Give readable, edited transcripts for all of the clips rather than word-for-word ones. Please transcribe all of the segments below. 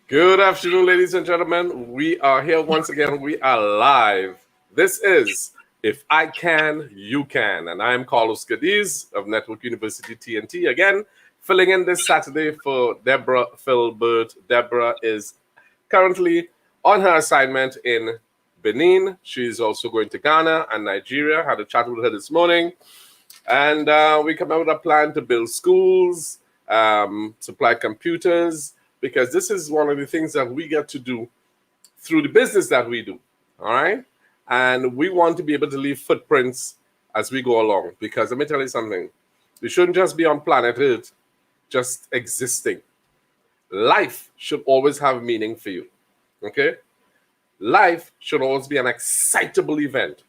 Good afternoon, ladies and gentlemen. We are here once again. We are live. This is If I Can, You Can. And I am Carlos Cadiz of Network University TNT again, filling in this Saturday for Deborah Philbert. Deborah is currently on her assignment in Benin. She's also going to Ghana and Nigeria. Had a chat with her this morning. And we come up with a plan to build schools, supply computers, because this is one of the things that we get to do through the business that we do. All right. And we want to be able to leave footprints as we go along. Because let me tell you something, we shouldn't just be on planet Earth, just existing. Life should always have meaning for you. Okay? Life should always be an excitable event.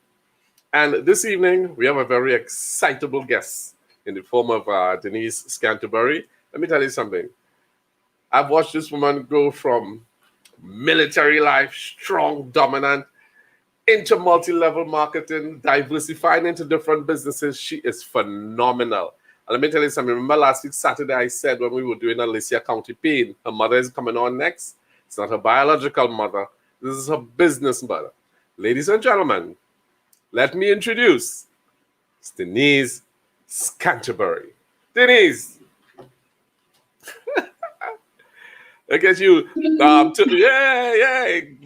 And this evening, we have a very excitable guest in the form of Denise Scanterbury. Let me tell you something. I've watched this woman go from military life, strong, dominant, into multi-level marketing, diversifying into different businesses. She is phenomenal. And let me tell you something. Remember last week, Saturday, I said when we were doing Alicia County Pain, her mother is coming on next. It's not her biological mother. This is her business mother. Ladies and gentlemen, let me introduce Denise Scanterbury. Denise, look at you.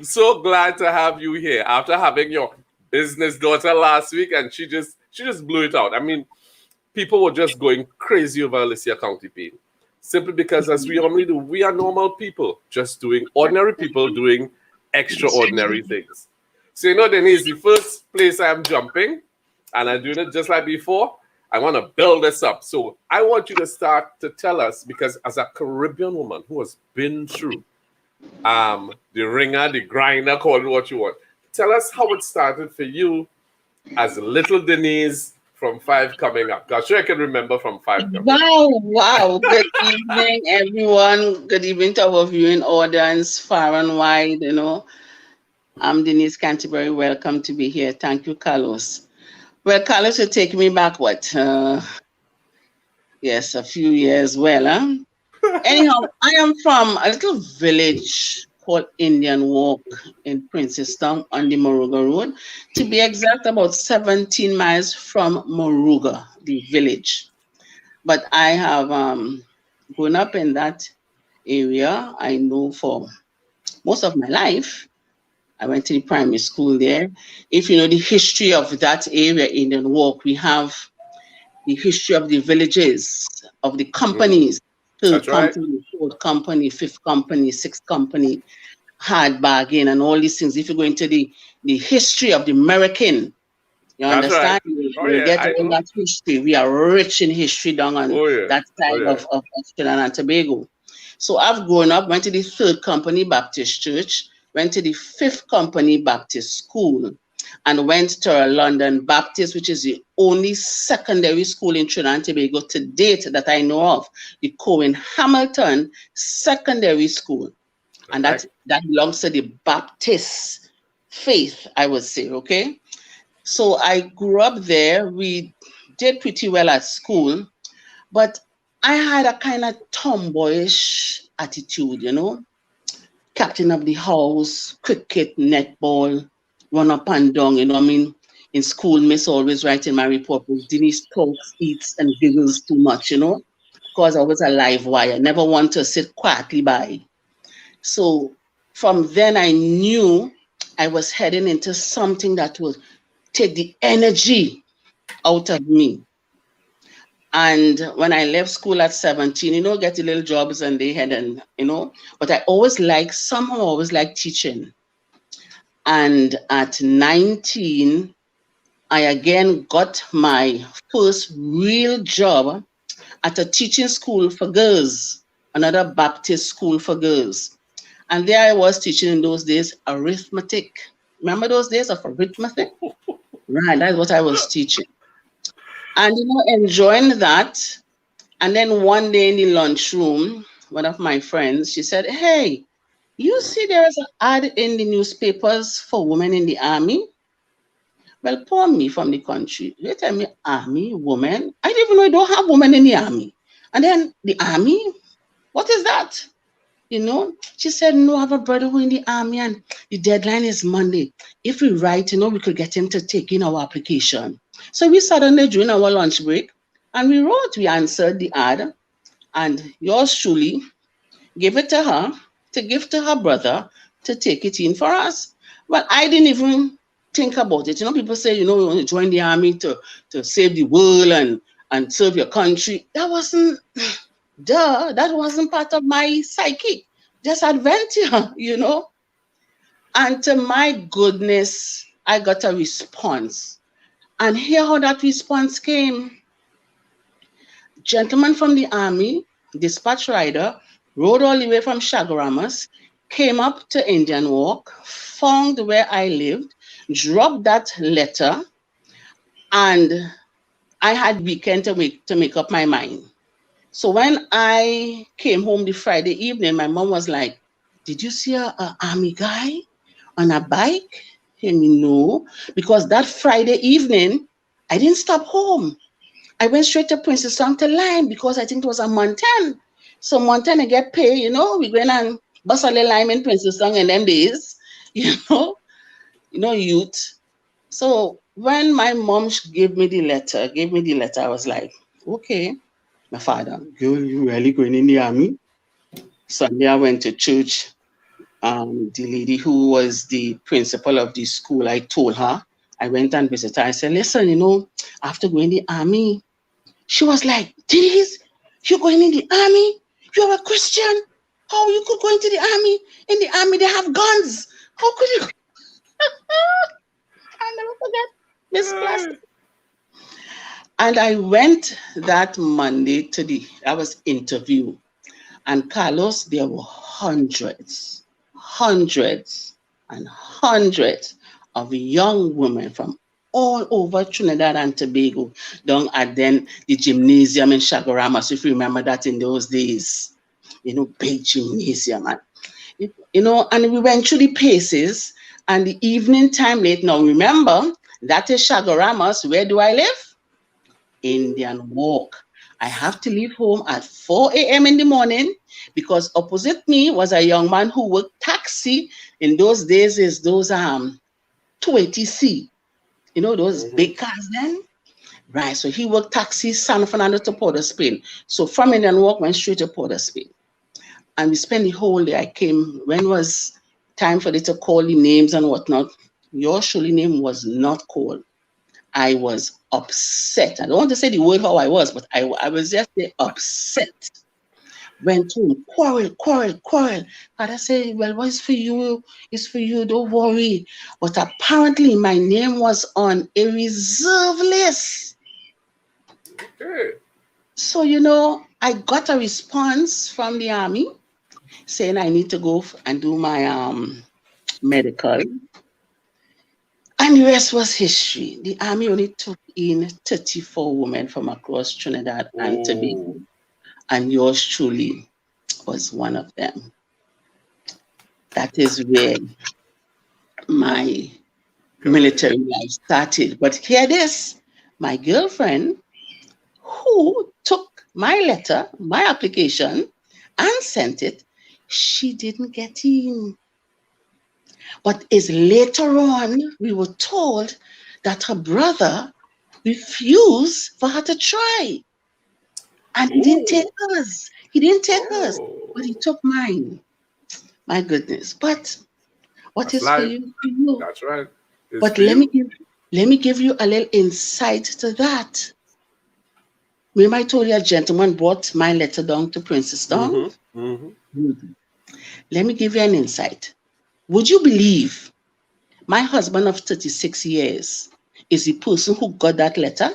So glad to have you here after having your business daughter last week, and she just blew it out. I mean, people were just going crazy over Alicia County Pain, simply because, as we normally do, we are normal people, just doing ordinary people doing extraordinary things. So, Denise, the first place I'm jumping, and I'm doing it just like before, I want to build this up. So I want you to start to tell us, because as a Caribbean woman who has been through the ringer, the grinder, call it what you want, tell us how it started for you as little Denise from 5 coming up. I'm sure I can remember from 5 coming up. Wow. Good evening, everyone. Good evening to our viewing audience, far and wide, I'm Denise Canterbury. Welcome to be here. Thank you, Carlos. Well, Carlos will take me back, yes, a few years. Anyhow, I am from a little village called Indian Walk in Princestown on the Moruga Road. To be exact, about 17 miles from Moruga, the village. But I have grown up in that area. I know for most of my life. I went to the primary school there. If you know the history of that area, Indian Walk, we have the history of the villages, of the companies, third company, fourth company, fifth company, sixth company, hard bargain, and all these things. If you go into the history of the American, you understand? You get all that history. We are rich in history down on that side of Trinidad and Tobago. So I've grown up, went to the Third Company Baptist Church, went to the Fifth Company Baptist School, and went to a London Baptist, which is the only secondary school in Trinidad and Tobago to date that I know of, the Cohen Hamilton Secondary School. And that belongs to the Baptist faith, I would say, okay? So I grew up there. We did pretty well at school, but I had a kind of tomboyish attitude, captain of the house, cricket, netball, run up and down, in school, Miss always writing my report was Denise talks, eats, and giggles too much, because I was a live wire, never want to sit quietly by. So from then I knew I was heading into something that would take the energy out of me. And when I left school at 17, get the little jobs and they had, but I always liked teaching. And at 19, I again got my first real job at a teaching school for girls, another Baptist school for girls. And there I was teaching in those days arithmetic. Remember those days of arithmetic? Right, that's what I was teaching. And, enjoying that. And then one day in the lunchroom, one of my friends, she said, hey, you see there is an ad in the newspapers for women in the army? Well, poor me from the country. They tell me, army, women? I didn't even know I don't have women in the army. And then the army? What is that? She said, no, I have a brother who in the army and the deadline is Monday. If we write, we could get him to take in our application. So we sat on there during our lunch break and we answered the ad, and yours truly gave it to her to give to her brother to take it in for us. Well, I didn't even think about it. People say, you want to join the army to save the world and serve your country. That wasn't part of my psyche. Just adventure, And to my goodness, I got a response. And here how that response came. Gentleman from the army, dispatch rider, rode all the way from Chaguaramas, came up to Indian Walk, found where I lived, dropped that letter, and I had weekend to make up my mind. So when I came home the Friday evening, my mom was like, did you see a army guy on a bike? And me, no, because that Friday evening, I didn't stop home. I went straight to Princess Town to Lime because I think it was a Montana. So Montana get paid, we went and bust a little lime in Princess Town in them days, youth. So when my mom gave me the letter, I was like, okay, my father, girl, you really going in the army? Sunday I went to church. The lady who was the principal of the school, I told her, I went and visited her. I said, listen, after going in the army, she was like, Denise, you're going in the army? You're a Christian? How you could go into the army? In the army, they have guns. How could you? I'll never forget Miss Plastic. And I went that Monday I was interviewed. And Carlos, there were hundreds and hundreds of young women from all over Trinidad and Tobago down at then the gymnasium in Chaguaramas, if you remember that in those days, big gymnasium. And we went through the paces and the evening time late. Now remember, that is Chaguaramas. Where do I live? Indian Walk. I have to leave home at 4 a.m. in the morning because opposite me was a young man who worked taxi. In those days, is those 280C. Those big cars then? Right, so he worked taxi San Fernando to Port of Spain. So from Indian Walk, went straight to Port of Spain. And we spent the whole day. I came, when was time for them to call the names and whatnot, your surely name was not called. I was upset. I don't want to say the word how I was, but I was just upset. Went home, quarrel. Father said, well, what's for you? It's for you, don't worry. But apparently my name was on a reserve list. Okay. So, I got a response from the army saying I need to go and do my medical. And the rest was history. The army only took in 34 women from across Trinidad and Tobago. And yours truly was one of them. That is where my military life started. But hear this, my girlfriend who took my letter, my application, and sent it, she didn't get in. But is later on, we were told that her brother refused for her to try. And he didn't take hers. But he took mine. My goodness. But what That's is life. for you? That's right. But let me give you a little insight to that. Remember I told you a gentleman brought my letter down to Princess Town? Let me give you an insight. Would you believe my husband of 36 years is the person who got that letter?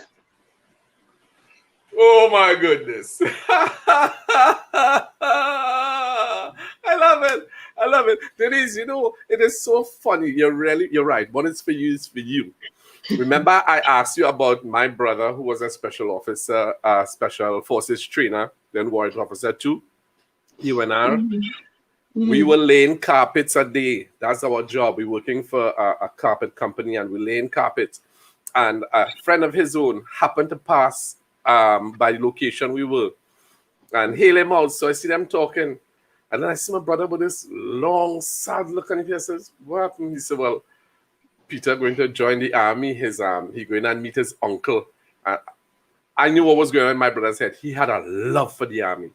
Oh my goodness. I love it. Denise, it is so funny. You're right. What is for you is for you. Remember, I asked you about my brother who was a special officer, special forces trainer, then warrant officer too. You and I. We were laying carpets a day. That's our job. We're working for a carpet company and we're laying carpets. And a friend of his own happened to pass by the location we were and hail him out. So I see them talking. And then I see my brother with this long, sad look on his face. Says, "What happened?" He said, "Well, Peter going to join the army. He going and meet his uncle." And I knew what was going on in my brother's head. He had a love for the army,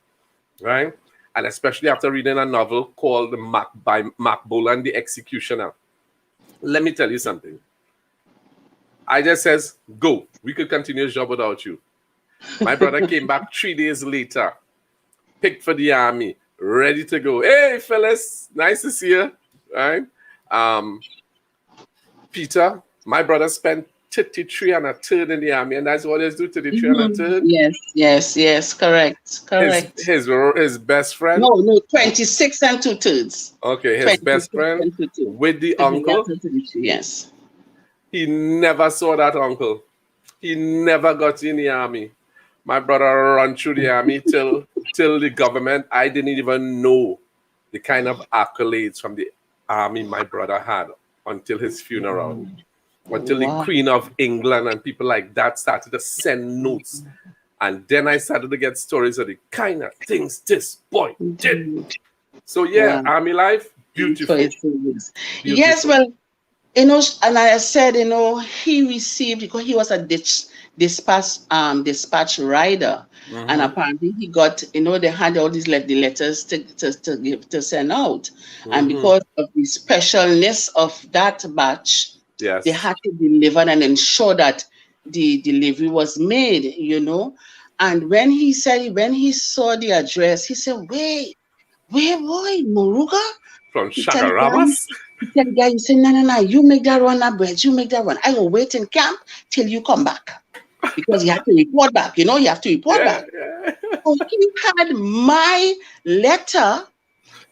right? And especially after reading a novel called by Mac Bolan, The Executioner. Let me tell you something. I just says, "Go. We could continue his job without you." My brother came back 3 days later, picked for the army, ready to go. "Hey, fellas, nice to see you." Right? Peter, my brother spent 33 and a third in the army, and that's what they do, 33 and a third. Yes, correct. His best friend. No, 26 and 2/3. Okay, his best friend with the uncle. Yes. He never saw that uncle. He never got in the army. My brother ran through the army till the government. I didn't even know the kind of accolades from the army my brother had until his funeral. Until the Queen of England and people like that started to send notes. And then I started to get stories of the kind of things this boy did. So yeah, army life, beautiful. Yes, well, and I said, he received, because he was a dispatch rider, and apparently he got, they had all these the letters to send out, and because of the specialness of that batch, they had to deliver and ensure that the delivery was made, And when he saw the address, he said, "Wait, boy, Moruga from Chagarabas." He said, "Guy, you say, no, you make that run, Abred, you make that run. I will wait in camp till you come back." Because you have to report back, you have to report back. Yeah. So he had my letter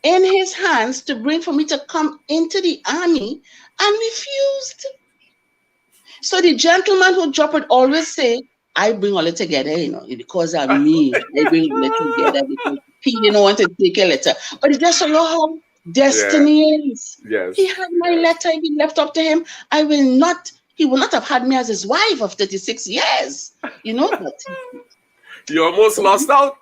in his hands to bring for me to come into the army and refused. So the gentleman who dropped it always say, "I bring all it together, because of me. I bring all it together because he didn't want to take a letter." But it just shows you how destiny is. Yes. He had my letter, he left up to him. He will not have had me as his wife of 36 years. But you almost lost out.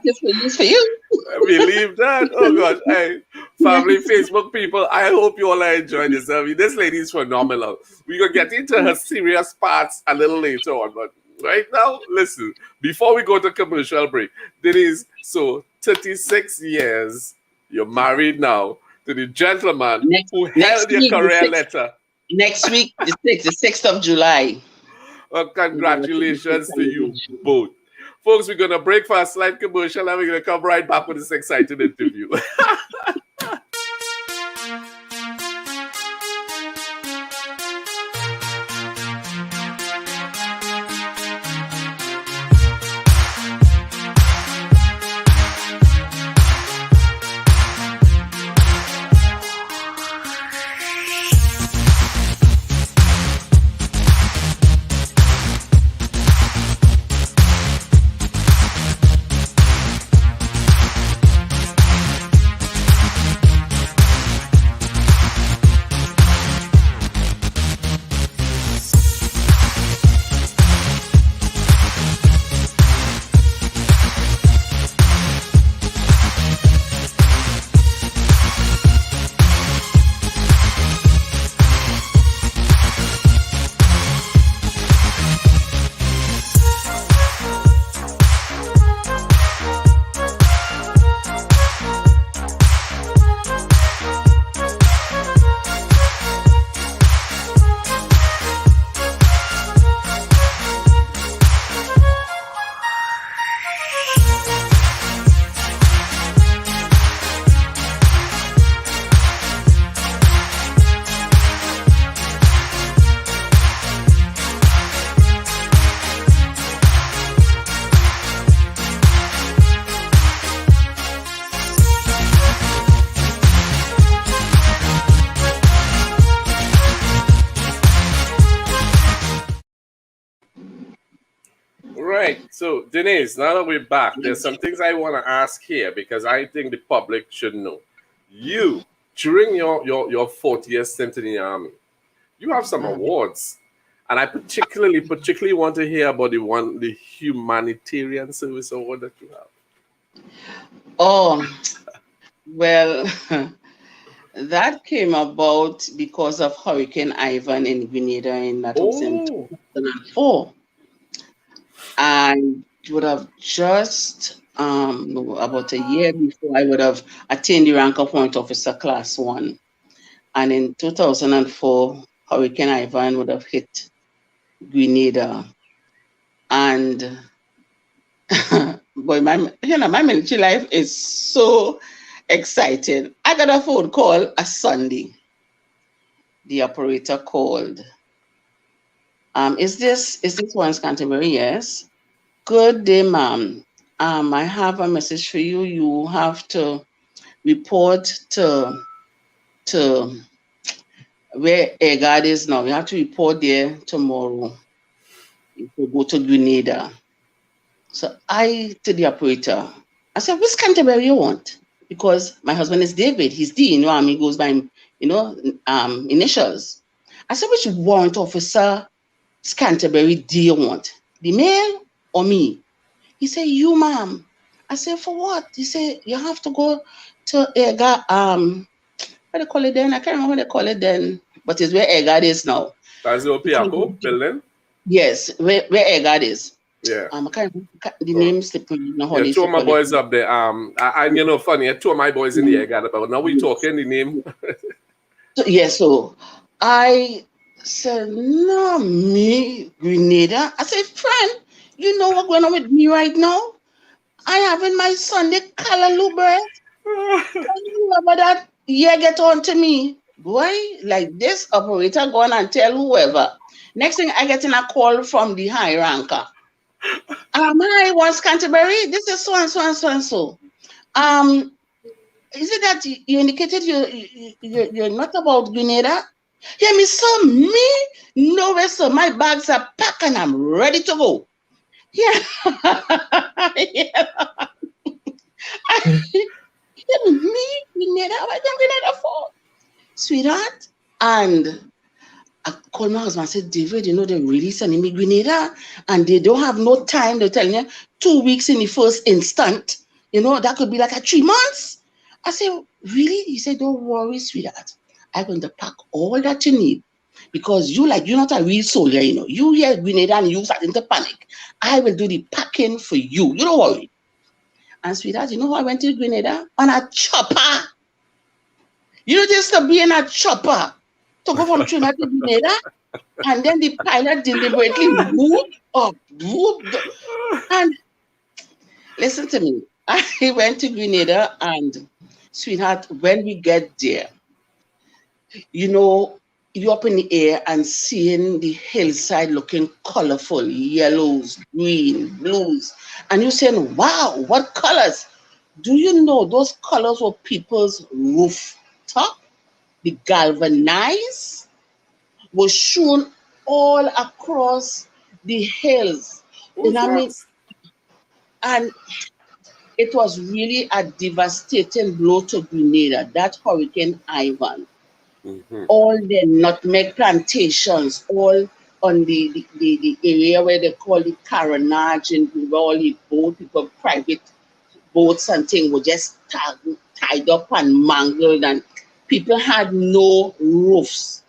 It's for you. Believe that. Oh gosh. Hey, family Facebook people, I hope you all are enjoying this. This lady is phenomenal. We're gonna get into her serious parts a little later on, but right now, listen, before we go to commercial break, Denise, so 36 years, you're married now to the gentleman who held your career letter. Next week, the 6th of July. Well, congratulations to you both. Folks, we're going to break for a slight commercial and we're going to come right back with this exciting interview. Right. So, Denise, now that we're back, there's some things I want to ask here because I think the public should know. You, during your 40th stint in the Army, you have some awards. And I particularly want to hear about the humanitarian service award that you have. Oh, well, that came about because of Hurricane Ivan in Grenada in that was in Oh, 2004. I would have just about a year before I would have attained the rank of Warrant Officer Class 1. And in 2004, Hurricane Ivan would have hit Grenada. And boy, my military life is so exciting. I got a phone call a Sunday. The operator called. Is this one's Canterbury? Yes. Good day, ma'am. I have a message for you. You have to report to where Egad is now. You have to report there tomorrow. You will go to Grenada. So I to the operator, I said, which Canterbury you want? Because my husband is David. He's D, he goes by initials. I said, which warrant officer Canterbury do you want? The male or me? He said, you, ma'am. I said, for what? He said, you have to go to Ega, what they call it then? I can't remember what they call it then, but it's where Egad is now. that's the Opiaco building. Yes, where Egad is. Yeah. I can't remember the Oh. name slipping. You know how Yeah, they two used to of my call it. boys up there. Funny. Two of my boys in the air got about. Now we talking the name. So I said, no, me, Grenada. I said, friend, you know what's going on with me right now? I having my Sunday Philbert. Whoever that year get on to me, boy, like this operator go on and tell whoever. Next thing I get in a call from the high ranker. Hi, what's Canterbury? This is so and so and so and so. Um, is it that you indicated you're not about Grenada? Yeah, me so me nowhere, so my bags are packed and I'm ready to go. Yeah, yeah. Yeah, me Grenada. What am Grenada for, sweetheart? And I called my husband and said, David, they're really sending me Grenada and they don't have no time. They're telling you 2 weeks in the first instant. That could be like 3 months. I said, really? He said, don't worry, sweetheart. I'm going to pack all that you need because you're not a real soldier, You hear Grenada and you starting to panic. I will do the packing for you. You don't worry. And sweetheart, you know how I went to Grenada? On a chopper. Just to be in a chopper to go from Trinidad to Grenada. And then the pilot deliberately moved up, and listen to me. I went to Grenada, and sweetheart, when we get there, you're up in the air and seeing the hillside looking colorful, yellows, green, blues, and you're saying, wow, what colors? Do you know those colors were people's rooftop? The galvanized was shown all across the hills. You Who's know what I that? mean? And it was really a devastating blow to Grenada, that Hurricane Ivan. Mm-hmm. All the nutmeg plantations, all on the area where they call it Carnage, and where all the people, private boats and things were just tied up and mangled, and people had no roofs.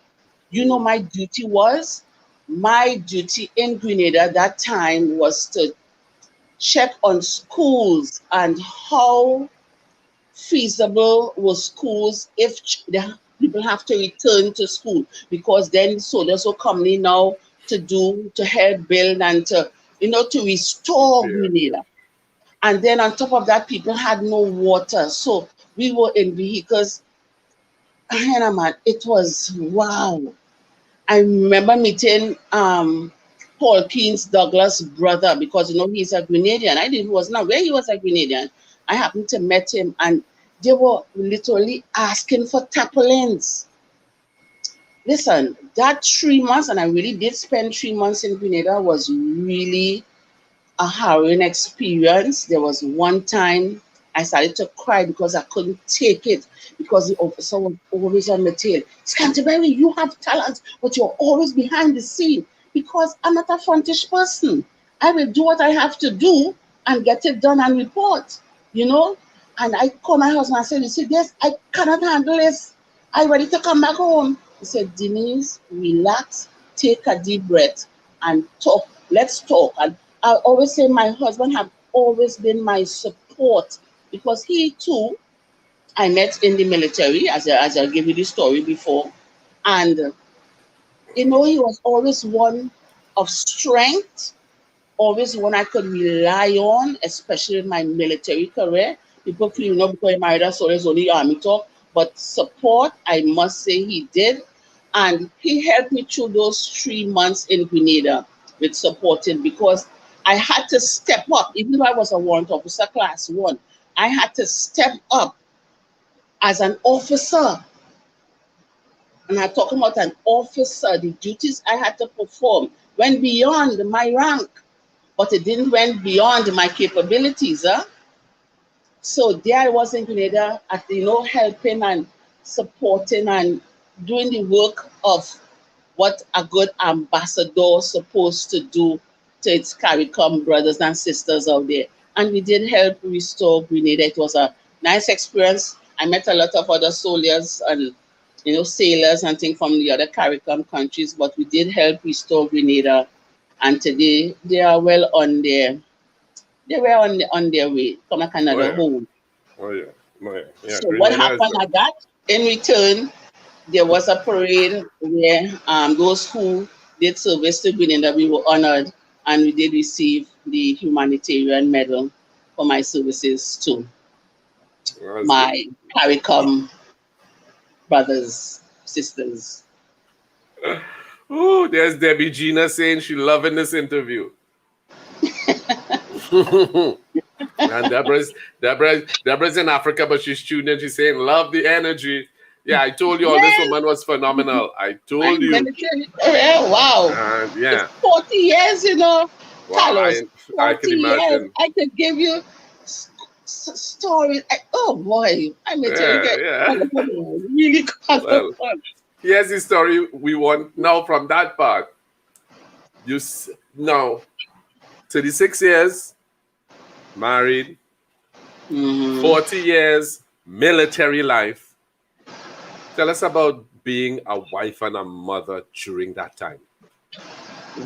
My duty was? My duty in Grenada that time was to check on schools and how feasible were schools if the people have to return to school, because then soldiers will come in now to help build and to restore Yeah. Grenada. And then on top of that, people had no water. So we were in vehicles. And man, it was wow. I remember meeting Paul Keen's Douglas brother, because he's a Grenadian. I didn't was not where he was a Grenadian. I happened to meet him, and they were literally asking for tarpaulins. Listen, that 3 months, and I really did spend 3 months in Grenada, was really a harrowing experience. There was one time I started to cry because I couldn't take it, because the officer was always on the tail. Canterbury, you have talent, but you're always behind the scene. Because I'm not a frontish person. I will do what I have to do and get it done and report. you know. And I called my husband and said, you see, this, I cannot handle this. I'm ready to come back home. He said, Denise, relax, take a deep breath and talk. Let's talk. And I always say my husband have always been my support because he too, I met in the military, as I gave you the story before. And, you know, he was always one of strength, always one I could rely on, especially in my military career. People feel, you know, because he married us, so it's only army talk. But support, I must say he did. And he helped me through those 3 months in Grenada with supporting because I had to step up, even though I was a warrant officer class 1. I had to step up as an officer. And I'm talking about an officer, the duties I had to perform went beyond my rank, but it didn't went beyond my capabilities. So there I was in Grenada, at, you know, helping and supporting and doing the work of what a good ambassador is supposed to do to its CARICOM brothers and sisters out there. And we did help restore Grenada. It was a nice experience. I met a lot of other soldiers and, you know, sailors and things from the other CARICOM countries, but we did help restore Grenada. And today they are well on their, they were on their way, come back Oh another yeah. home. Oh yeah. Oh yeah. Yeah. So what Grenada is happened at that? In return, there was a parade where those who did service to Grenada, we were honored and we did receive the humanitarian medal for my services to that's good. my CARICOM brothers, sisters. Oh, there's Debbie Gina saying she loving this interview. And Deborah's in Africa, but she's tuned in. She's saying, love the energy. Yeah, I told you all this Yes, woman was phenomenal. I my told you. military career, wow. And It's yeah, 40 years, you know, wow, Carlos. I 40 can years. imagine. I could give you stories. Oh boy, my military Yeah, career yeah. colorful, really Well, colorful. here's the story we want now from that part. Now 36 years married, Mhm. 40 years military life. Tell us about being a wife and a mother during that time.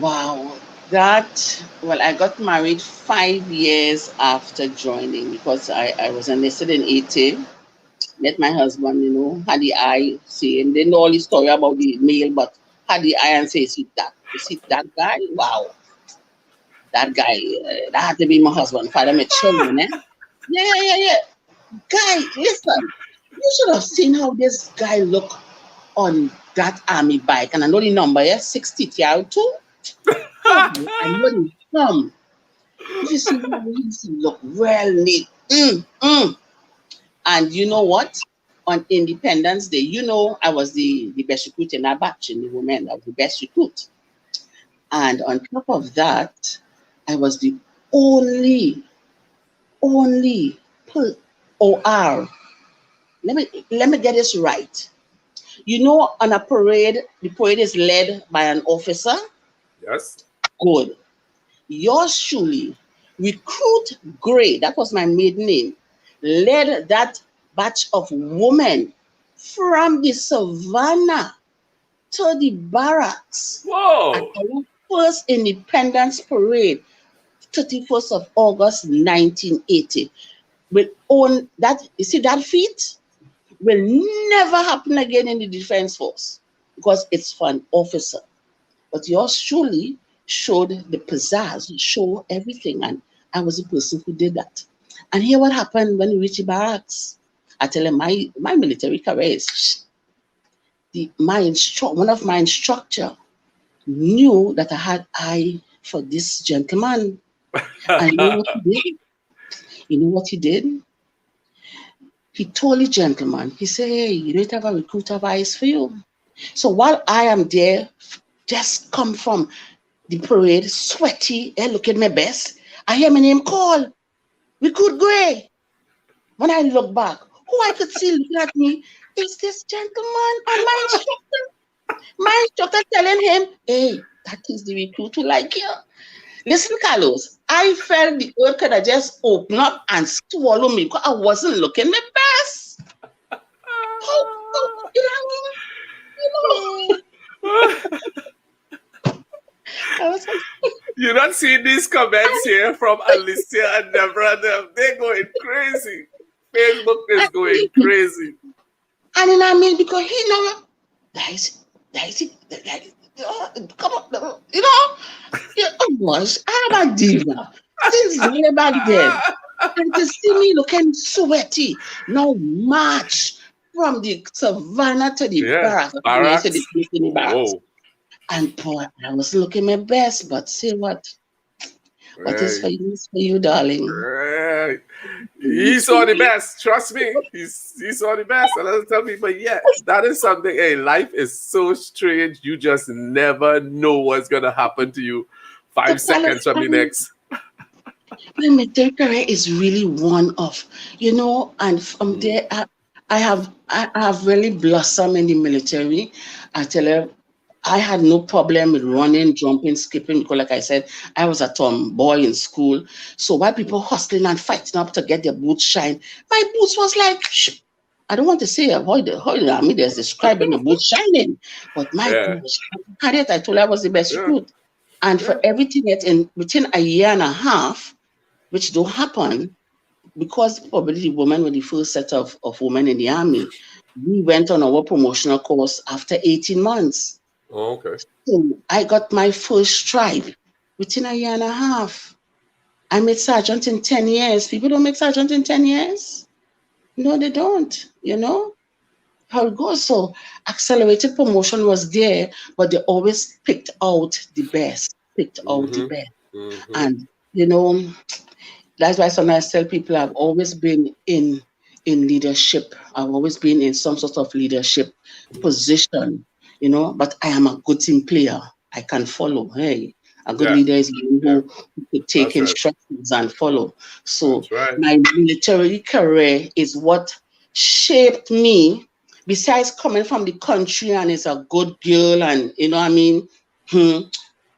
Wow. That, well, I got married 5 years after joining because I was enlisted in 80. Met my husband, you know, had the eye saying, didn't know all the story about the male, but had the eye and say, you see that guy? Wow. That guy, that had to be my husband, father, my children, eh? Yeah, yeah, yeah, yeah. Guy, listen, you should have seen how this guy look on that army bike. And I know the number, yeah, 60 TR2. Oh, I know the thumb. If you see how he used to look well neat. And you know what? On Independence Day, you know, I was the best recruit in our batch, in the women. I was the best recruit. And on top of that, I was the only, only OR. Let me get this right. You know, on a parade, the parade is led by an officer. Yes. Good. Yours truly, Recruit Gray, that was my maiden name, led that batch of women from the savannah to the barracks at Whoa. our first independence parade, 31st of August 1980. Will own that, you see that feat will never happen again in the Defense Force because it's for an officer. But yours truly showed the pizzazz, show everything. And I was the person who did that. And here what happened when we reached the barracks. I tell him my military career is one of my instructor knew that I had eye for this gentleman. And you know what he did? You know what he did? He told the gentleman, he said, hey, you don't have a recruiter of eyes for you. So while I am there, just come from the parade, sweaty, looking my best. I hear my name called, Recruit Gray. When I look back, who I could see looking at me is this gentleman and my instructor. My instructor telling him, hey, that is the recruit who like you. Listen, Carlos, I felt the earth could have just opened up and swallow me because I wasn't looking my best. You know, I was like, You don't see these comments here from Alicia and Deborah. They're going crazy. Facebook is going crazy. and then I mean, because he know that is come on, yeah, oh gosh, I'm a diva since way back then. And to see me looking sweaty, no match from the savannah to the Yeah, barracks, to barracks. the barracks. Whoa. And boy, I was looking my best, but see what is Right. for you is for you, darling. Right. He saw the best. Trust me. He saw the best. And I tell people, yeah, that is something. Hey, life is so strange. You just never know what's gonna happen to you 5 seconds from the next. My military career is really one of, and from there I have really blossomed in the military. I tell you, I had no problem with running, jumping, skipping because, like I said, I was a tomboy in school. So while people hustling and fighting up to get their boots shine, my boots was like, I don't want to say how the army is describing the boots shining, but my Yeah. gosh, I told you I was the best Yeah. recruit. And Yeah. for everything that within a year and a half, which don't happen, because probably the women were the first set of women in the army, we went on our promotional course after 18 months. Oh, okay. So I got my first stripe within a year and a half. I made sergeant in 10 years. People don't make sergeant in 10 years. No, they don't, how it goes. So accelerated promotion was there, but they always picked out the best, Mm-hmm. And, that's why sometimes I tell people I've always been in leadership. I've always been in some sort of leadership position, but I am a good team player. I can follow. Hey, a good Yeah. leader is one Yeah. who could take That's right. instructions and follow. So That's right. my military career is what shaped me. Besides coming from the country and is a good girl and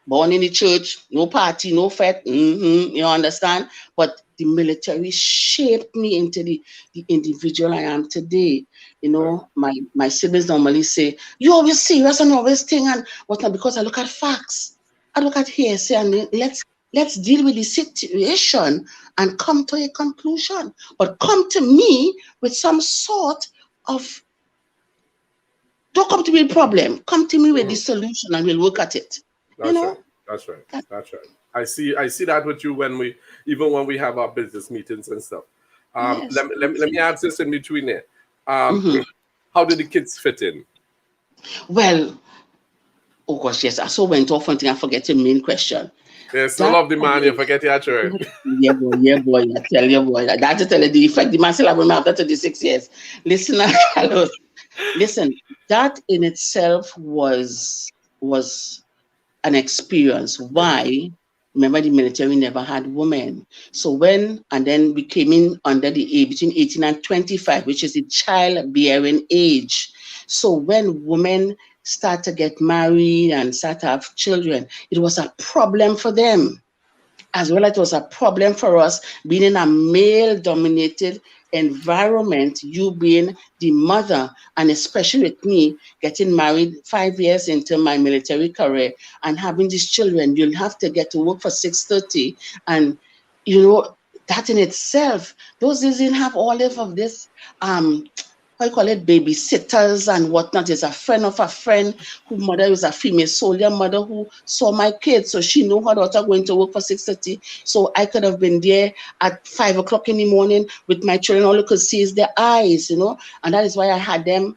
born in the church, no party, no fete, you understand? But the military shaped me into the individual I am today. My siblings normally say, you always serious and always thing, and whatnot, because I look at facts. I look at hearsay and let's deal with the situation and come to a conclusion. But come to me with some sort of, don't come to me with a problem. Come to me with the solution and we'll work at it. That's right. That's right. That's right. I see that with you when we have our business meetings and stuff. Yes. Let me ask this in between there. How did the kids fit in? Well, oh gosh, yes, I so went off one thing. I forget the main question. There's still of the man, you forget your church. Yeah, boy, I tell you, boy. That's to tell you the effect. The man still have remember after 36 years. Listen, Carlos. Listen, that in itself was an experience. Why? Remember, the military never had women. So then we came in under the age between 18 and 25, which is the childbearing age. So when women start to get married and start to have children, it was a problem for them. As well as it was a problem for us being in a male-dominated environment, you being the mother, and especially with me getting married 5 years into my military career and having these children, you'll have to get to work for 6:30, and that in itself, those days didn't have all of this how you call it, babysitters and whatnot. Is a friend of a friend who mother was a female soldier mother who saw my kids, so she knew her daughter going to work for 6:30. So I could have been there at 5 o'clock in the morning with my children. All you could see is their eyes, and that is why I had them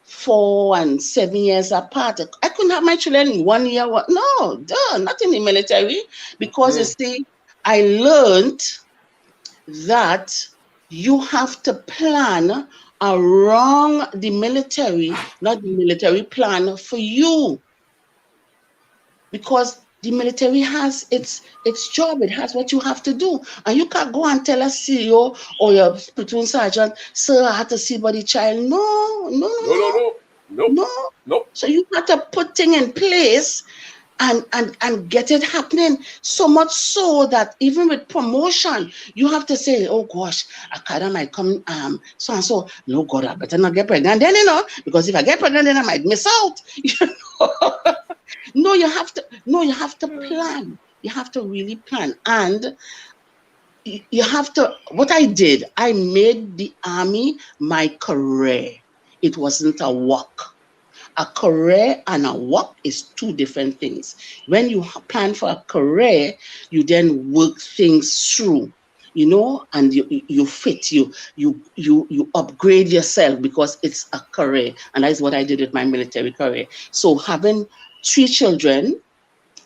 4 and 7 years apart. I couldn't have my children in 1 year. No, not in the military, because you see, I learned that you have to plan around the military, not the military plan for you. Because the military has its job, it has what you have to do. And you can't go and tell a CEO or your platoon sergeant, sir, I had to see about the child. No. No. So you have to put things in place and get it happening. So much so that even with promotion, you have to say, oh gosh, Akada might come so and so. No, God, I better not get pregnant then, because if I get pregnant, then I might miss out. No, you have to plan. You have to really plan. And you have to, what I did, I made the army my career. It wasn't a work. A career and a work is two different things. When you plan for a career, you then work things through, and you fit, you upgrade yourself because it's a career. And that is what I did with my military career. So having 3 children,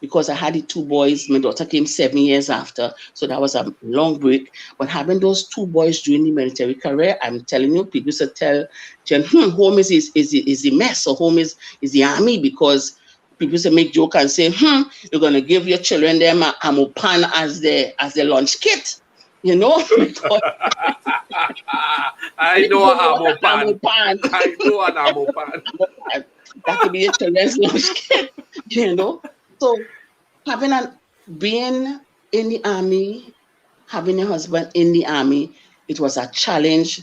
because I had the 2 boys. My daughter came 7 years after, so that was a long break. But having those 2 boys during the military career, I'm telling you, people should tell Jen, home is the mess, or home is the army, because people say make joke and say, you're gonna give your children them a ammo pan as the lunch kit, because I know an ammo pan. I know an ammo pan. That could be a children's lunch kit, So being in the army, having a husband in the army, it was a challenge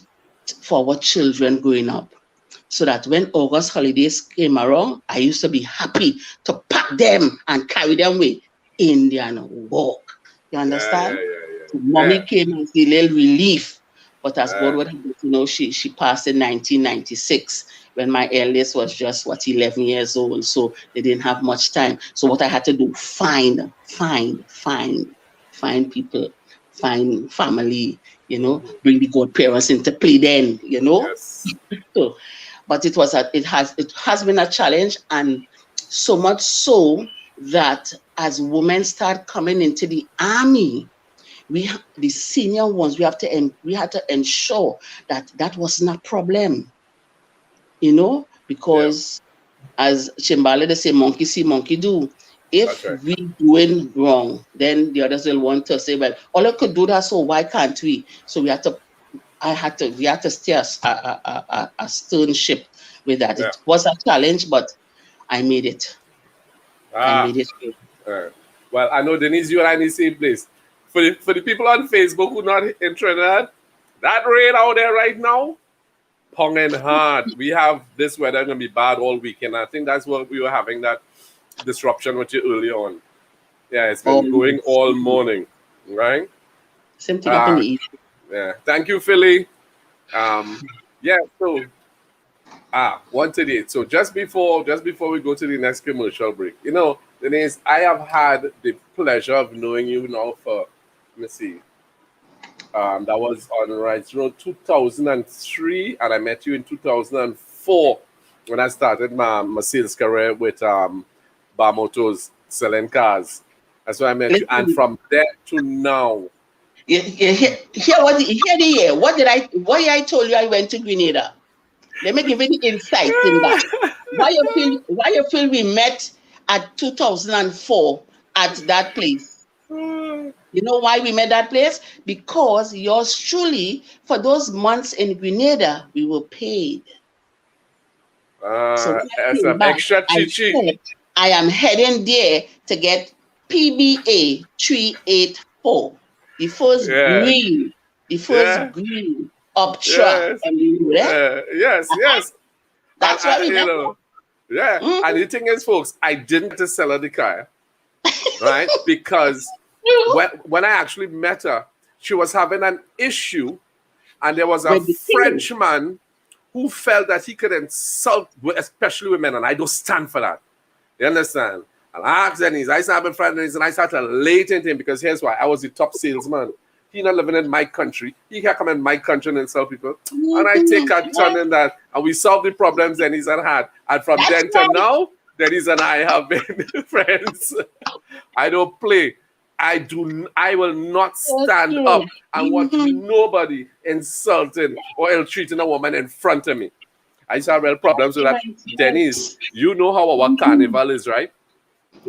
for our children growing up. So that when August holidays came around, I used to be happy to pack them and carry them with Indian walk. You understand? Yeah. Mommy came as a little relief. But as God would have it, she passed in 1996 when my eldest was just 11 years old. So they didn't have much time. So what I had to do, find people, find family, bring the godparents into play then, Yes. So, but it has been a challenge, and so much so that as women start coming into the army, the senior ones, we had to ensure that wasn't a problem, because as Chimbale they say, monkey see, monkey do. If we doing wrong, then the others will want to say, well, all I could do that, so why can't we? So we had to steer a stern ship with that. It was a challenge, but I made it. I made it. Well, I know, Denise, you and I in the same place. For the people on Facebook who not in Trinidad, that rain out there right now, ponging hard. We have this weather going to be bad all weekend. I think that's what we were having, that disruption with you earlier on. Yeah, it's been going all morning, right? Same thing up in the evening. Yeah, thank you, Philly. So 1:38. So just before we go to the next commercial break, Denise, I have had the pleasure of knowing you now for, let me see, that was on Rights Road 2003, and I met you in 2004 when I started my sales career with Bar Motors, selling cars. That's why I met you, and from there to now. What I told you I went to Grenada. Let me give you the insight in that. Why you feel we met at 2004 at that place? You know why we met that place? Because yours truly, for those months in Grenada, we were paid. So as an extra chichi. I am heading there to get PBA 384. The first green up truck. Yes. That's why we met. And the thing is, folks, I didn't just sell her the car, right? Because when I actually met her, she was having an issue, and there was a Frenchman who felt that he could insult, especially women, and I don't stand for that. You understand? And I asked Denise, I started friends, and I started late into him, because here's why: I was the top salesman. He not living in my country. He can come in my country and insult people. And I take a turn in that, and we solve the problems Denise had. And from then to now, Denise and I have been friends. I don't play. I will not stand up and watch nobody insulting or ill-treating a woman in front of me. I used to have real problems with that. Denise, you know how our carnival is, right?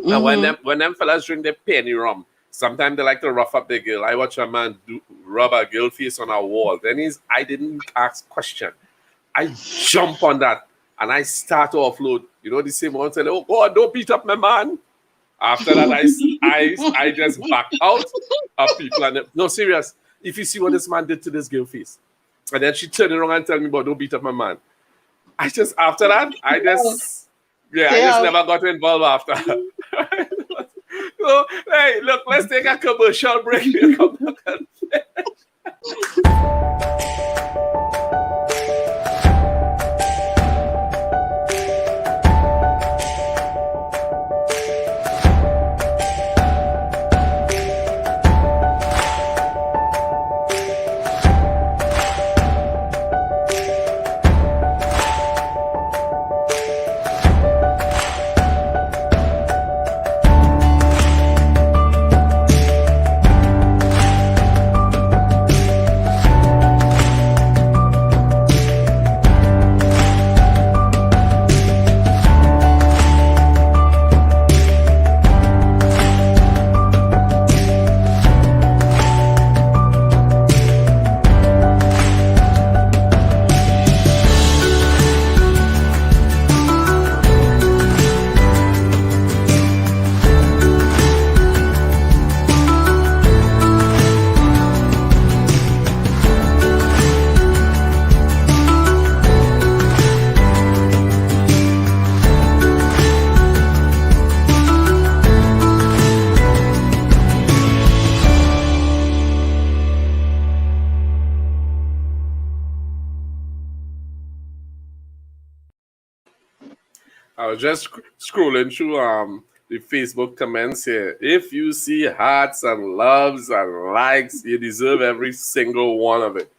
And when them fellas drink their penny rum, sometimes they like to rough up their girl. I watch a man rub a girl face on a wall. Denise, I didn't ask question. I jump on that and I start to offload. The same one said, oh God, don't beat up my man. After that, I just backed out of people. And no, serious. If you see what this man did to this girl face, and then she turned around and tell me, "But don't beat up my man." I just after that, I Stay just out. never got involved after. So hey, look, let's take a commercial break. We'll come back and I was just scrolling through the Facebook comments here. If you see hearts and loves and likes, you deserve every single one of it.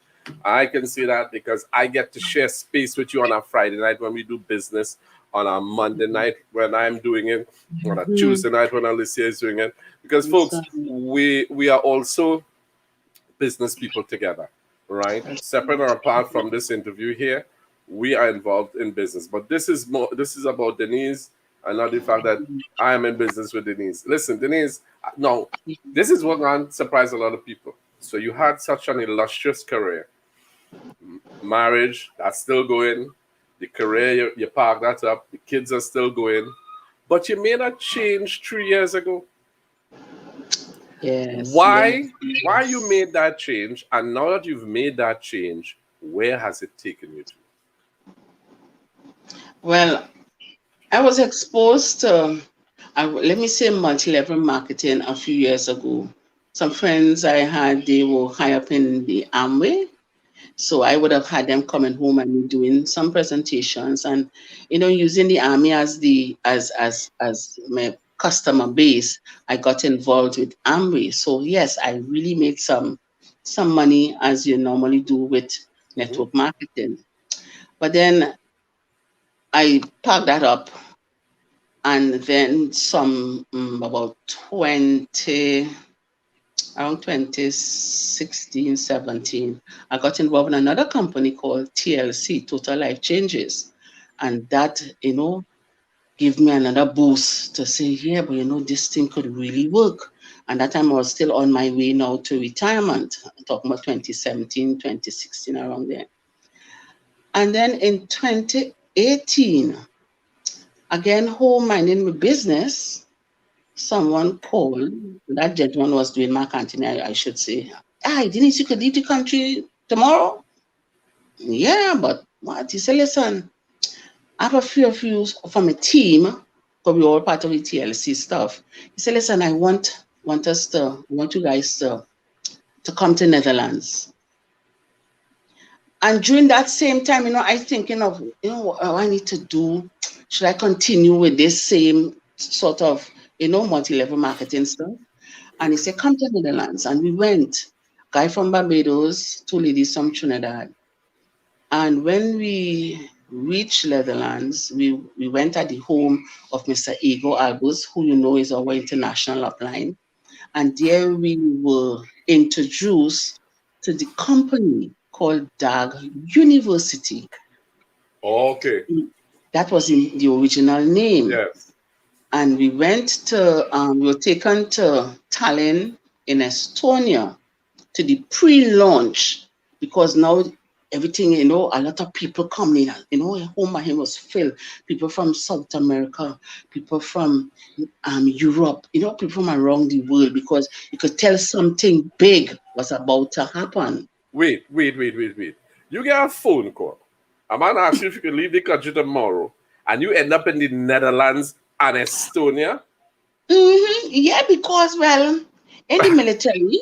I can see that because I get to share space with you on a Friday night when we do business, on a Monday night when I'm doing it, on a Tuesday night when Alicia is doing it. Because folks, we are also business people together, right? Separate or apart from this interview here, we are involved in business. But this is more. This is about Denise, and not the fact that I am in business with Denise. Listen, Denise. No, this is what going to surprise a lot of people. So you had such an illustrious career. Marriage, that's still going. The career, you park that up. The kids are still going. But you made a change 3 years ago. Yes. Why you made that change, and now that you've made that change, where has it taken you to? Well, I was exposed to, let me say, multi-level marketing a few years ago. Some friends I had, they were high up in the Amway. So I would have had them coming home and doing some presentations and, using the army as my customer base. I got involved with Amway. So yes, I really made some money as you normally do with network marketing. But then I packed that up, and then about around 2016, 17, I got involved in another company called TLC, Total Life Changes. And that, gave me another boost to say, yeah, but this thing could really work. And that time I was still on my way now to retirement. I'm talking about 2017, 2016, around there. And then in 2018, again, home minding my business, someone called. That gentleman was doing marketing, I should say. Hi, Denise, you could leave the country tomorrow? Yeah, but what? He said, listen, I have a few of you from a team, because we're all part of the TLC stuff. He said, listen, I want you guys to come to Netherlands. And during that same time, I thinking of, what I need to do. Should I continue with this same sort of, multi-level marketing stuff? And he said, come to Netherlands. And we went. Guy from Barbados, 2 ladies from Trinidad. And when we reached Netherlands, we went at the home of Mr. Ego Albus, who is our international upline. And there we were introduced to the company called DAG University. Okay. That was in the original name. Yes. And we went to, we were taken to Tallinn in Estonia to the pre-launch, because now everything, a lot of people coming in, home and him was filled. People from South America, people from Europe, people from around the world, because you could tell something big was about to happen. Wait. You get a phone call. A man asks you if you can leave the country tomorrow, and you end up in the Netherlands and Estonia. Yeah, because, well, in the military,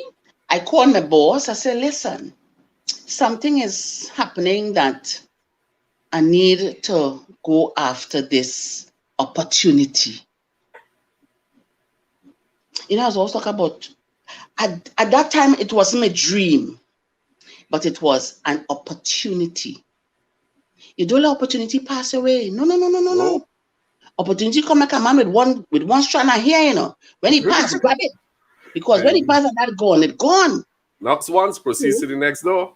I called my boss. I said, listen, something is happening that I need to go after this opportunity. I was always talking about, at that time, it wasn't a dream, but it was an opportunity. You don't let opportunity pass away. No. Opportunity come like a man with one strand of hair, When he pass, grab it. Because when he pass and that gone, it's gone. Knocks once, proceeds to the next door.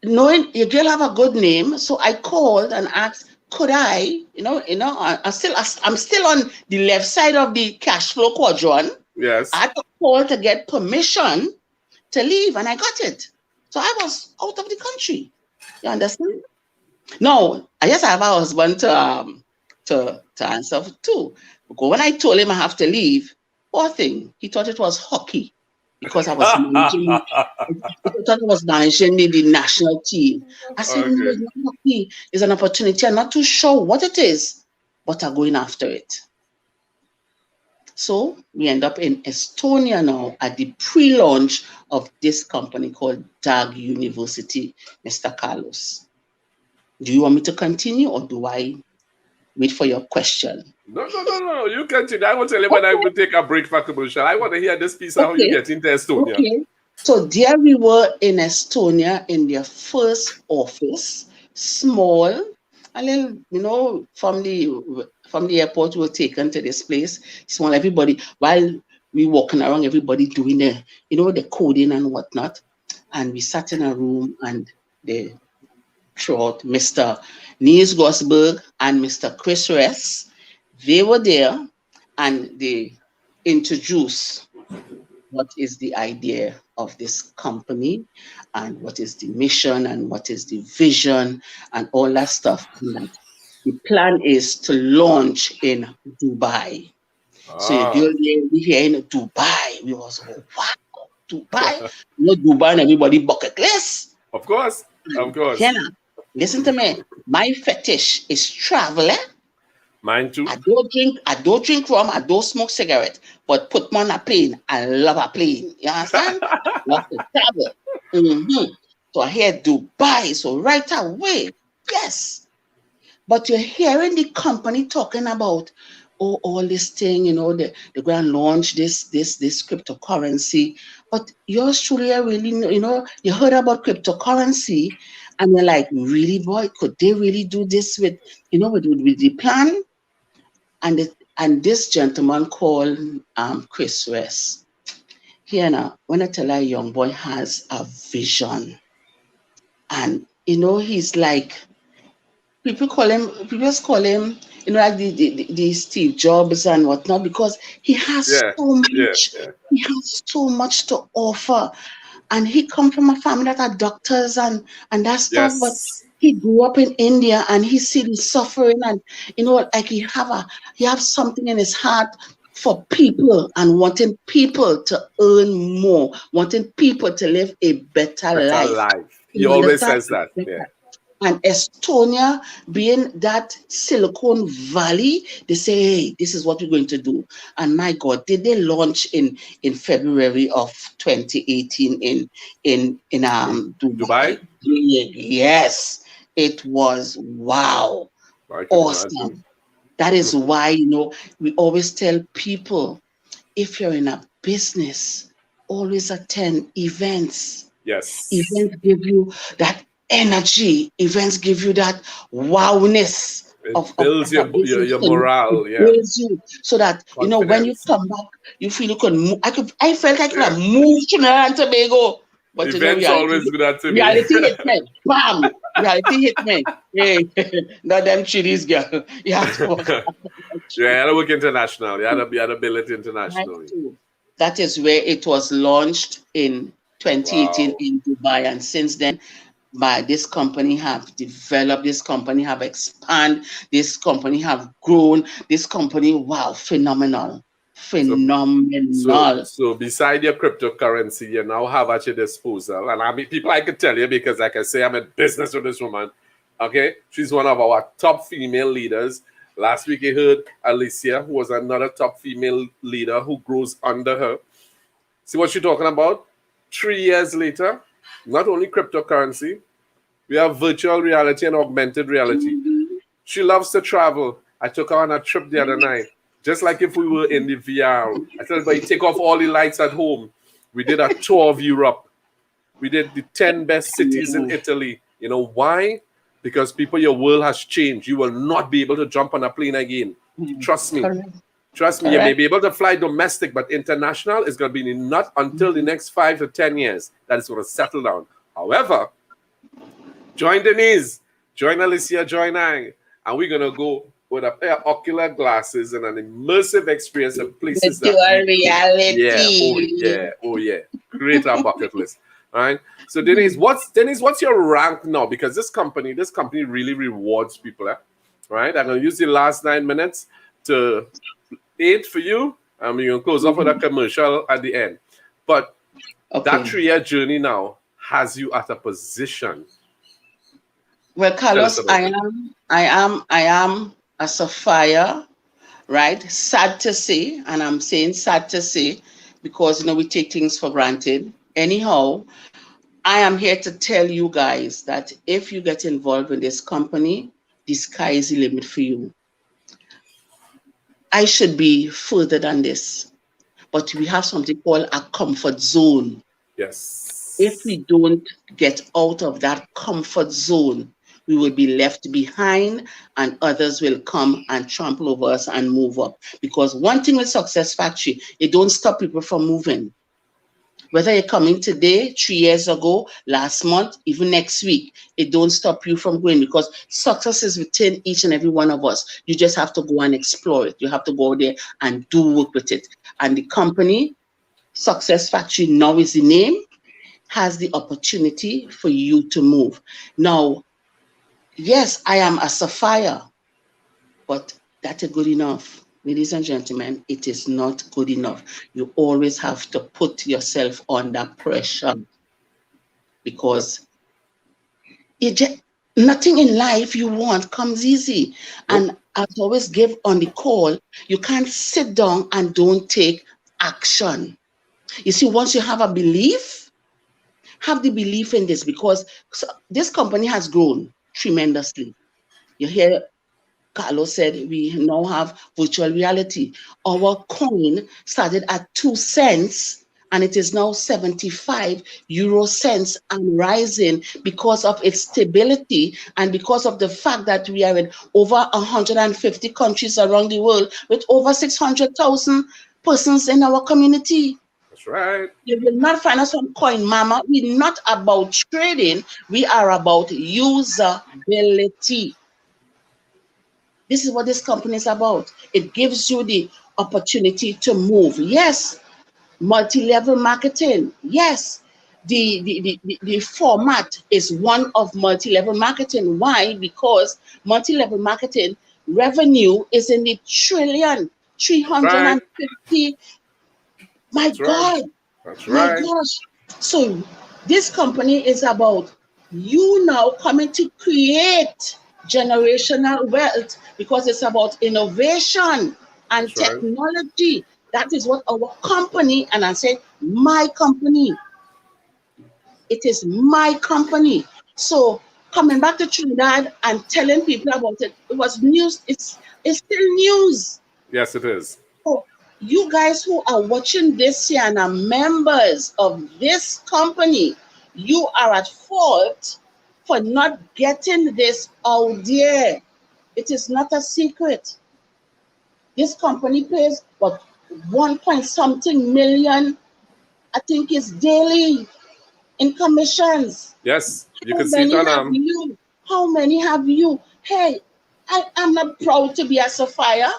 Knowing your girl have a good name, so I called and asked, could I, I'm still on the left side of the cash flow quadrant. Yes. I had to call to get permission to leave, and I got it. So I was out of the country. You understand? No, I just have a husband to answer too. Because when I told him I have to leave, poor thing, he thought it was hockey because I was managing. He thought I was managing the national team. I said, no, it's not hockey. It's an opportunity. I'm not too sure what it is, but I'm going after it. So we end up in Estonia now at the pre-launch of this company called DAG University, Mr. Carlos. Do you want me to continue, or do I wait for your question? No. You continue. I want to tell you when I will take a break for commercial. I want to hear this piece of how you get into Estonia. Okay. So there we were in Estonia in their first office, small, and then, from the airport, we were taken to this place, small. Everybody, while we walking around, everybody doing the coding and whatnot. And we sat in a room, and they throughout Mr. Niels Gosberg and Mr. Chris Ress, they were there, and they introduced what is the idea of this company, and what is the mission, and what is the vision, and all that stuff. And the plan is to launch in Dubai. So you here in Dubai, we was wow, Dubai, Dubai, and everybody bucket list. Of course. Kenna, listen to me. My fetish is travel. Mine too. I don't drink rum, I don't smoke cigarette, but put me on a plane. I love a plane. You understand? Love to travel. So I hear Dubai, so right away, yes. But you're hearing the company talking about all this thing, they're going to launch this cryptocurrency. But yours truly, really, you heard about cryptocurrency, and you're like, really, boy, could they really do this with the plan? And this gentleman called Chris West. Here now, when I tell a young boy has a vision, and he's like, people just call him, like the Steve Jobs and whatnot, because he has so much. He has so much to offer, and he come from a family that are doctors and that stuff. But he grew up in India, and he see the suffering, and like he have something in his heart for people, and wanting people to earn more, wanting people to live a better life. He always says that. Yeah. And Estonia, being that Silicon Valley, they say, hey, this is what we're going to do. And my God, did they launch in February of 2018 in Dubai? Yes, it was wow, awesome. That is why, we always tell people, if you're in a business, always attend events. Yes. Events give you that energy. Events give you that wowness. It builds your morale. It builds you, so that confidence. When you come back, you feel you can move. I felt like I could have moved to Trinidad and Tobago. But events always do that to me. Reality hit me. Bam! Reality hit me. Hey, not them chilies, girl. You have to work. You had to work international. You had to build it internationally. That is where it was launched in 2018 in Dubai, and since then But this company have developed, this company have expanded, this company have grown, this company, wow, phenomenal. So so Phenomenal. so beside your cryptocurrency, you now have at your disposal, and I mean people I could tell you because like I say, I'm in business with this woman. Okay, she's one of our top female leaders. Last week you heard Alicia, who was another top female leader who grows under her. See what she's talking about? 3 years later, not only cryptocurrency, we have virtual reality and augmented reality. Mhm. She loves to travel. I took her on a trip the other night, just like if we were in the VR. I told everybody, take off all the lights at home. We did a tour of Europe. We did the 10 best cities in Yeah. Italy. You know why? Because people, your world has changed. You will not be able to jump on a plane again. Mm. Trust me. Correct. Trust me, you may Correct. be able to fly domestic, but international is going to be not until the next 5 to 10 years that it's going to settle down. However, join Denise, join Alicia, join Ang, and we're gonna go with a pair of ocular glasses and an immersive experience of places that Virtual yeah, oh reality. yeah, oh yeah, create our bucket list. All right. So Denise, what's your rank now? Because this company really rewards people. Right. I'm gonna use the last 9 minutes to aid for you. And we're gonna close off with a commercial at the end. But that Okay. 3 year journey now has you at a position. Well, Tell us Carlos, about it. I am a sapphire, right? Sad to say, and I'm saying sad to say, because we take things for granted. Anyhow, I am here to tell you guys that if you get involved in this company, the sky is the limit for you. I should be further than this, but we have something called a comfort zone. If Yes. we don't get out of that comfort zone, we will be left behind and others will come and trample over us and move up. Because one thing with Success Factory, it don't stop people from moving. Whether you're coming today, 3 years ago, last month, even next week, it don't stop you from going because success is within each and every one of us. You just have to go and explore it. You have to go there and do work with it. And the company, Success Factory, now is the name, has the opportunity for you to move. Now, yes, I am a sapphire, but that is good enough. Ladies and gentlemen, it is not good enough. You always have to put yourself under pressure Yep. because it just, nothing in life you want comes easy. Nope. And as I always give on the call, you can't sit down and don't take action. You see, once you have a belief, have the belief in this because this company has grown tremendously. You hear Carlos said we now have virtual reality. Our coin started at 2 cents and it is now 75 euro cents and rising because of its stability and because of the fact that we are in over 150 countries around the world with over 600,000 persons in our community. That's right. You will not find us on Coin Mama. We're not about trading. We are about usability. This is what this company is about. It gives you the opportunity to move. Yes, multi-level marketing. Yes, the format is one of multi-level marketing. Why? Because multi-level marketing revenue is in the trillion, That's right. 350. My That's right. God, That's my right. gosh. So this company is about you now coming to create generational wealth because it's about innovation and That's right. technology. That is what our company, and I say my company, it is my company. So coming back to Trinidad and telling people about it, it was news, it's still news. Yes, it is. So you guys who are watching this here and are members of this company, you are at fault for not getting this out there. It is not a secret. This company pays what 1 point something million, I think is daily in commissions. Yes, you How can see it many on have you? How many have you? Hey, I'm not proud to be a Sapphire.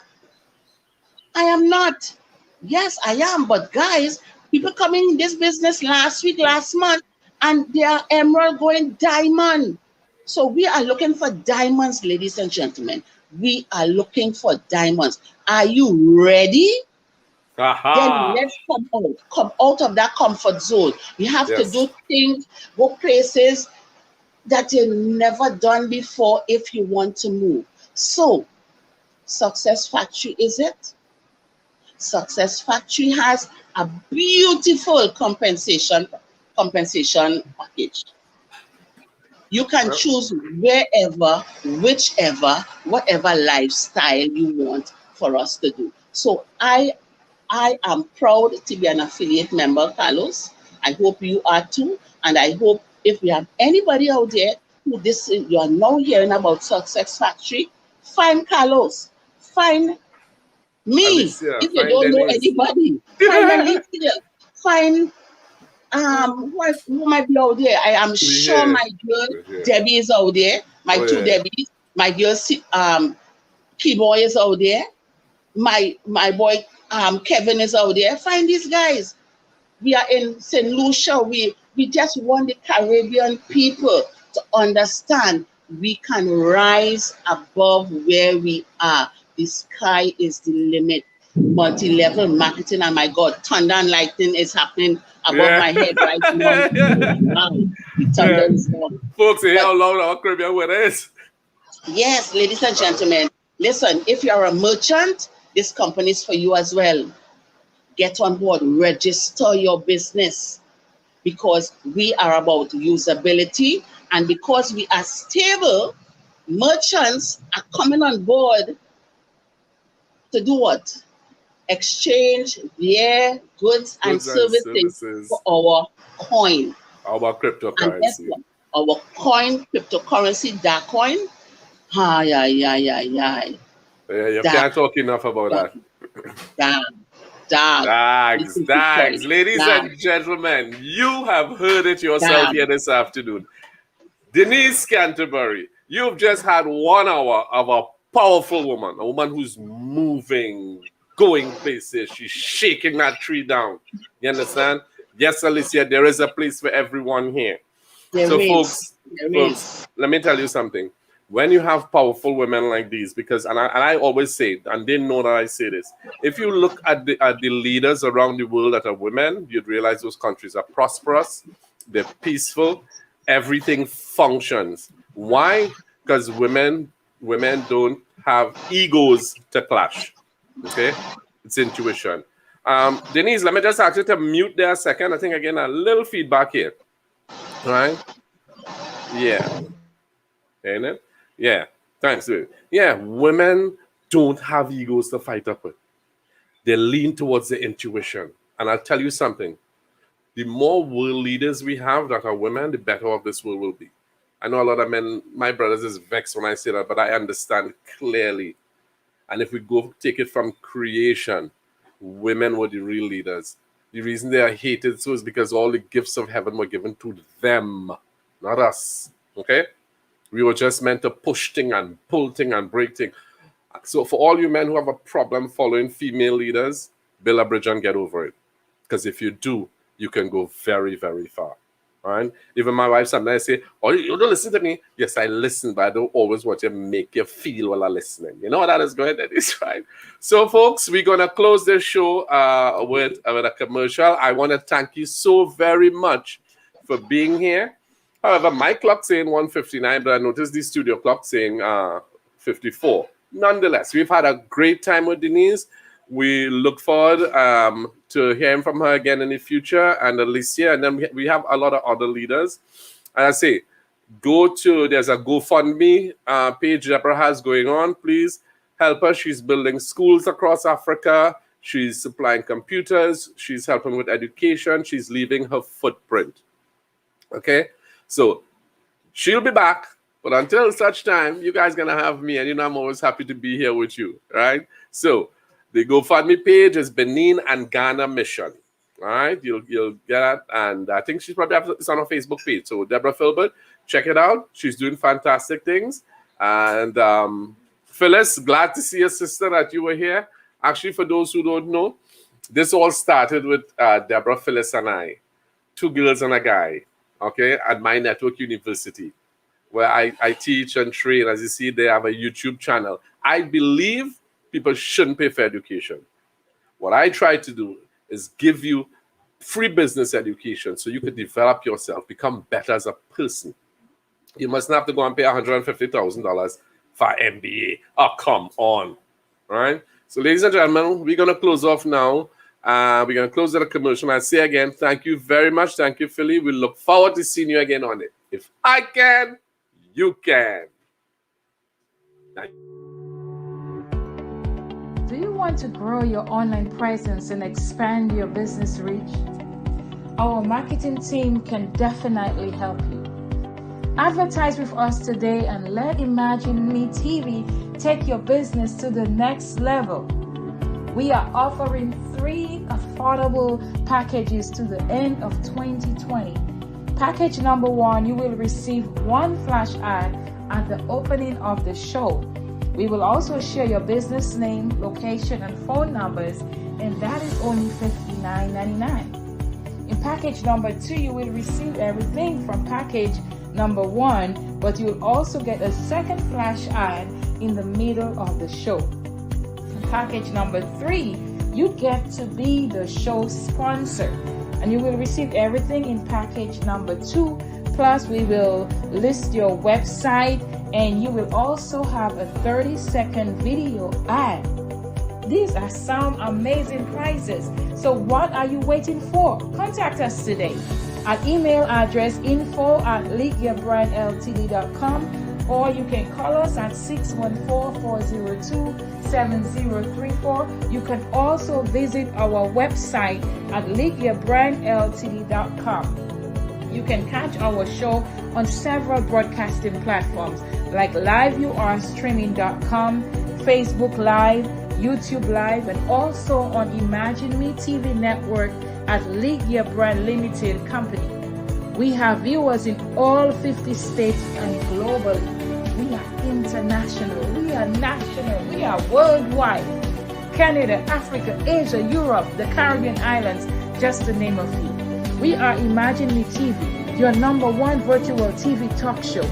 I am not. Yes, I am. But guys, people coming in this business last week, last month, and they are emerald going diamond. So we are looking for diamonds, ladies and gentlemen. We are looking for diamonds. Are you ready? Then Aha. let's come out of that comfort zone. You have to Yes. do things, go places that you've never done before if you want to move. So, Success Factory is it? Success Factory has a beautiful compensation package. You can Well, choose wherever, whichever, whatever lifestyle you want for us to do. So I am proud to be an affiliate member, Carlos. I hope you are too. And I hope if we have anybody out there who this you are now hearing about Success Factory, find Carlos, find me. Alicia, If you find don't know Denise. anybody, find Alicia, find who might be out there. I am We sure here. my girl We're here. Debbie is out there. My Oh two yeah. Debbies. My girl Keyboy is out there. My boy Kevin is out there. Find these guys. We are in St. Lucia. We just want the Caribbean people to understand we can rise above where we are. The sky is the limit. Multi-level marketing, and my God, thunder and lightning is happening above Yeah. my head right now. Yeah. Wow, the thunder Yeah. is on. Folks, you hear But how loud our Caribbean weather is? yes, ladies and gentlemen, listen, if you're a merchant, this company is for you as well. Get on board, register your business, because we are about usability, and because we are stable, merchants are coming on board to do what? Exchange their goods and Goods and services for services. our coin. How about And guess cryptocurrency? what? Our coin, cryptocurrency, that coin, hi, hi, hi, hi, hi. Yeah, you That, can't talk enough about that, that. that, that. Dags, Listen to dags. coin. Ladies That, and gentlemen, you have heard it yourself that. here this afternoon. Denise Canterbury, you've just had 1 hour of a powerful woman, a woman who's moving, going places. She's shaking that tree down. You understand? Yes, Alicia, there is a place for everyone here. There So, is. There is. folks, let me tell you something. When you have powerful women like these, because and I always say, and they know that I say this, if you look at the leaders around the world that are women, you'd realize those countries are prosperous, they're peaceful, everything functions. Why? Because women don't have egos to clash. Okay, it's intuition. Denise, let me just ask you to mute there a second. I think again a little feedback here. All right. Yeah. Ain't it? Yeah. Thanks. Yeah. Women don't have egos to fight up with. They lean towards the intuition. And I'll tell you something. The more world leaders we have that are women, the better off this world will be. I know a lot of men, my brothers is vexed when I say that, but I understand clearly. And if we go take it from creation, women were the real leaders. The reason they are hated so is because all the gifts of heaven were given to them, not us. Okay? We were just meant to push thing and pull thing and break thing. So for all you men who have a problem following female leaders, build a bridge and get over it. Because if you do, you can go very, very far. All right. Even my wife sometimes say, "Oh, you don't listen to me." Yes, I listen, but I don't always want to make you feel while I'm listening. You know what that is going? That is right. So, folks, we're gonna close this show with a commercial. I want to thank you so very much for being here. However, my clock saying 1:59, but I noticed the studio clock saying 54. Nonetheless, we've had a great time with Denise. We look forward to hearing from her again in the future, and Alicia, and then we have a lot of other leaders. And I say, there's a GoFundMe page Deborah has going on. Please help her. She's building schools across Africa. She's supplying computers. She's helping with education. She's leaving her footprint. Okay? So she'll be back. But until such time, you guys gonna have me, and you know I'm always happy to be here with you, right? So the GoFundMe page is Benin and Ghana Mission. All right, you'll get that, and I think she's probably it's on her Facebook page. So Deborah Philbert, check it out. She's doing fantastic things. And Phyllis, glad to see your sister that you were here. Actually, for those who don't know, this all started with Deborah, Phyllis, and I, two girls and a guy. okay, at my network university, where I teach and train. As you see, they have a YouTube channel. I believe people shouldn't pay for education. What I try to do is give you free business education so you can develop yourself, become better as a person. You must not have to go and pay $150,000 for MBA. Oh, come on. All right. So, ladies and gentlemen, we're going to close off now. We're going to close the commercial. I say again, thank you very much. Thank you, Philly. We look forward to seeing you again on it. If I can, you can. Do you want to grow your online presence and expand your business reach? Our marketing team can definitely help you. Advertise with us today and let Imagine Me TV take your business to the next level. We are offering 3 affordable packages to the end of 2020. Package number 1, you will receive 1 flash ad at the opening of the show. We will also share your business name, location, and phone numbers, and that is only $59.99. In package number 2, you will receive everything from package number 1, but you will also get a second flash ad in the middle of the show. In package number 3, you get to be the show sponsor, and you will receive everything in package number 2. Plus, we will list your website, and you will also have a 30-second video ad. These are some amazing prices. So what are you waiting for? Contact us today at email address info@leagueyourbrandltd.com, or you can call us at 614-402-7034. You can also visit our website at leagueyourbrandltd.com. You can catch our show on several broadcasting platforms like liveyourstreaming.com, Facebook Live, YouTube Live, and also on Imagine Me TV network at League Your Brand Limited Company. We have viewers in all 50 states and globally. We are international, we are national, we are worldwide. Canada, Africa, Asia, Europe, the Caribbean islands, just to name a few. We are Imagine Me TV, your #1 virtual TV talk show.